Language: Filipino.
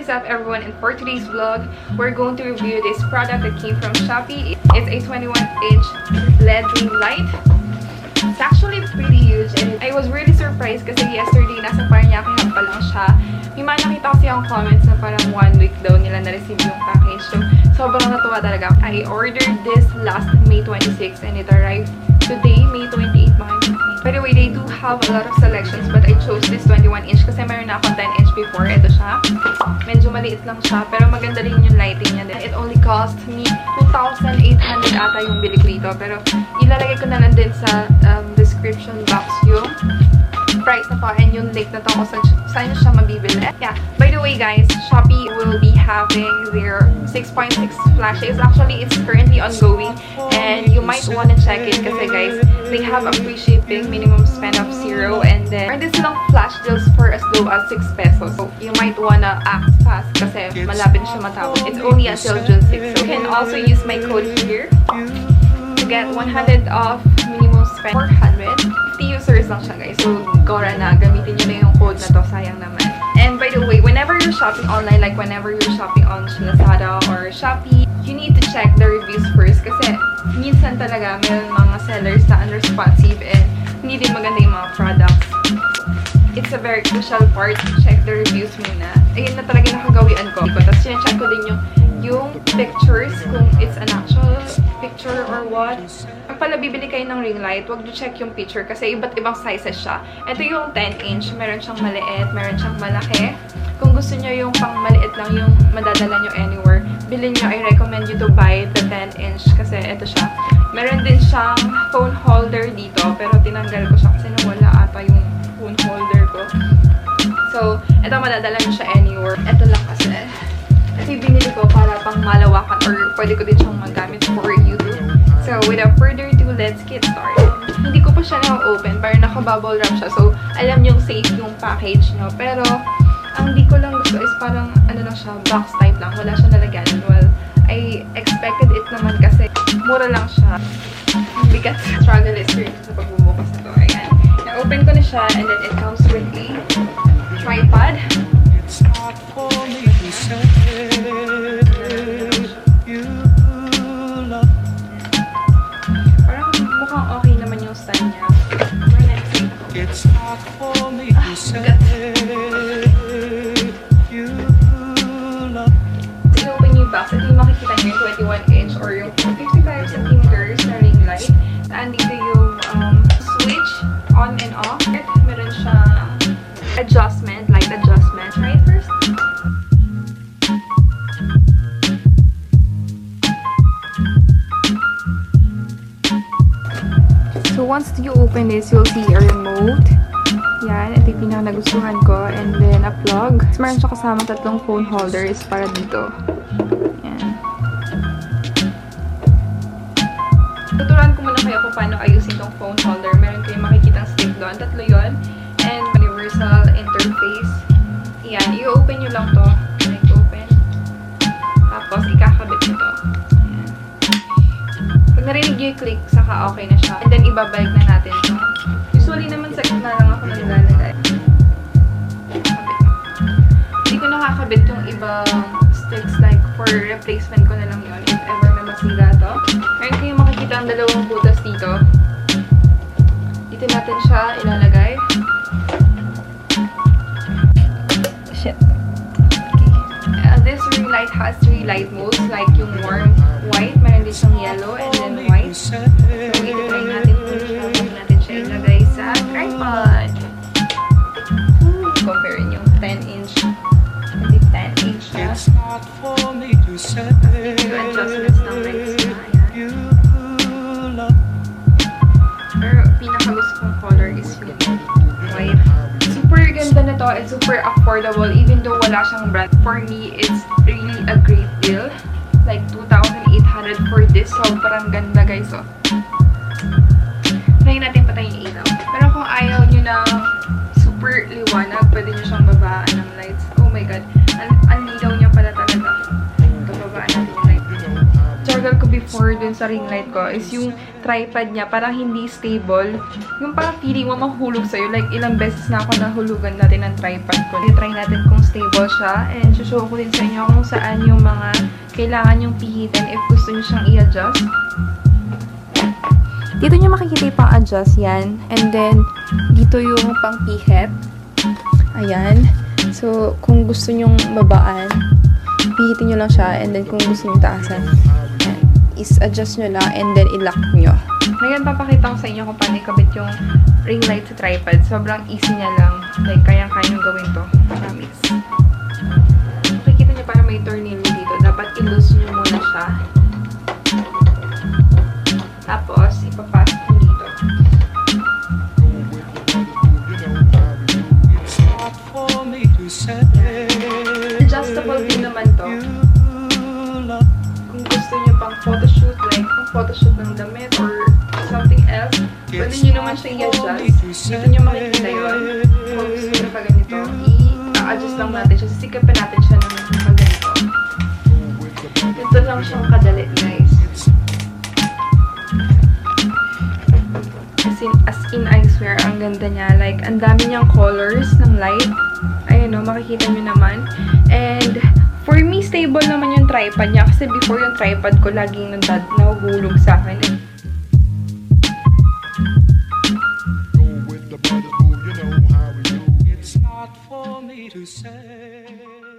What is up everyone, and for today's vlog, we're going to review this product that came from Shopee. It's a 21-inch LED ring light. It's actually pretty huge and I was really surprised kasi yesterday nasa Paranaque Hub pa lang siya. May mga nakita kasi yung comments na parang 1 week daw nila na-receive yung package. So, sobrang natuwa talaga. I ordered this last May 26 and it arrived today, May 28 mga. By the way, they do have a lot of selections but I chose this 21-inch kasi mayroon na akong 10-inch before. Ito siya. Medyo maliit lang siya pero maganda rin yung lighting niya. It only cost me 2,800 ata yung bili ko dito. Pero ilalagay ko na lang din sa description box yung price na po and yung link na to kung saan nyo siya mabibili. Yeah. By the way guys, Shopee will be having their 6.6 flashes. Actually, it's currently ongoing and you might want to check it kasi guys, they have a free shipping, minimum spend of 0 and then meron din silang flash deals for as low as 6 pesos. So you might wanna act fast kasi malapit siya matapos. It's only until June 6. So you can also use my code here to get 100 off minimum spend 400. 50 users lang siya guys. So Gora na, gamitin nyo na yung code na to, sayang naman. And by the way, whenever you're shopping online, like whenever you're shopping on Lazada or Shopee, you need to check the reviews first kasi minsan talaga mayroon mga sellers na unresponsive and hindi din maganda yung mga products. It's a very crucial part to check the reviews muna. Ayun na talaga nakagawian ko. Tapos check ko din yung pictures, kung it's an actual picture or what. Pag pala bibili kayo ng ring light, huwag nyo check yung picture kasi iba't ibang sizes siya. Ito yung 10-inch, meron siyang maliit, meron siyang malaki. Kung gusto nyo yung pang maliit lang, yung madadala nyo anywhere, bilhin nyo, I recommend you to buy the 10-inch kasi ito siya. Meron din siyang phone holder dito, pero tinanggal ko siya kasi nawala ata yung phone holder ko. So, ito madadala nyo siya anywhere. Ito lang kasi. Ito yung binili ko para pang malawakan or pwede ko din siyang magamit for YouTube. So, without further ado, let's get started. Hindi ko pa siya na-open, pero naka-bubble wrap siya. So, alam yung safe yung package nyo. Pero, ang di ko lang gusto is parang, ano lang siya, box type lang. Wala siya nalagyan. Well, I expected it naman kasi mura lang siya. Bigat struggle experience sa pagbubukas na to. Ayan. Na-open ko na siya and then it comes with a tripod. Parang mukhang okay naman yung stand niya. I-open yung box. Ito yung makikita niyo yung 21-inch or yung 55 centimeters na ring light. Andito yung switch on and off. Meron siyang adjustment, light adjustment. Try it first. So once you open this, you'll see a remote. Yan, ito yung pinaka-nagustuhan ko. And then a plug. So, meron siya kasama tatlong phone holders para dito. Yan. Tuturuan ko muna kayo kung paano ayusin tong phone holder. Meron kayong makikitang stick doon. Tatlo yun. And universal interface. Yan, i-open nyo lang to. Like open. Tapos, ikakabit nyo to. Yan. Pag narinig nyo yung click, saka okay na siya. And then, ibabalik na natin to. Usually naman sa gitna lang ako naglalagay. Hindi ko nakakabit yung ibang sticks, like for replacement ko na lang yun if ever na masira to. Meron kayong makikita ang dalawang butas dito. Dito natin siya ilalagay. Shit. Okay. This ring light has 3 light modes, like yung warm white, meron din siyang yellow, and then white. So, i-try natin kung siya natin siya ilagay sa tripod. Compare yung 10-inch. Hindi 10-inch siya. Yung adjustments ng lights na. Ayan. Pero pinakagusto kong color is yung white. Super ganda na to and super affordable even though wala siyang brand. For me, it's really a great deal. Like 2,800 for this. Sobrang ganda guys. So, try natin patayin yung ilaw. Pero kung ayaw nyo na super liwanag, pwede nyo siyang babaan ng lights. Oh my god. Ang lilaw niya pala talaga. Ito, babaan natin yung light. Struggle ko before dun sa ring light ko is yung tripod niya parang hindi stable. Yung parang feeling mo mahulog sa'yo. Like, ilang beses na ako nahulugan natin ng tripod ko. I-try natin kung stable siya. And show ko din sa inyo kung saan yung mga kailangan yung pihitan if gusto nyo siyang i-adjust. Dito nyo makikita yung pang-adjust yan. And then, dito yung pang-pihit. Ayan. So, kung gusto nyong babaan, pihitin nyo lang siya. And then, kung gusto nyo taasan, is-adjust nyo lang and then i-lock nyo. Ngayon, papakita ko sa inyo kung paano ikabit yung ring light sa tripod. Sobrang easy niya lang. Like, kayang-kayang gawin to. Promise. Makikita nyo parang may tornilyo dito. Dapat i-loose nyo muna siya. Tapos, ipapasok nyo dito. Adjustable din naman to. Kung gusto nyo pang photoshoot, like pang photoshoot ng damit or something else, pwede nyo naman siya i-adjust. Dito nyo makikita yun. Kung gusto nyo pa ganito, i-adjust lang natin siya. Sisikapin natin siya ng ganito. Ito lang siyang kadali, guys. As in, I swear, ang ganda niya. Like, ang dami niyang colors ng light. Ayan o, makikita nyo naman. And, for me, stable naman yung tripod niya. Kasi before yung tripod ko, laging nahuhulog sa akin. And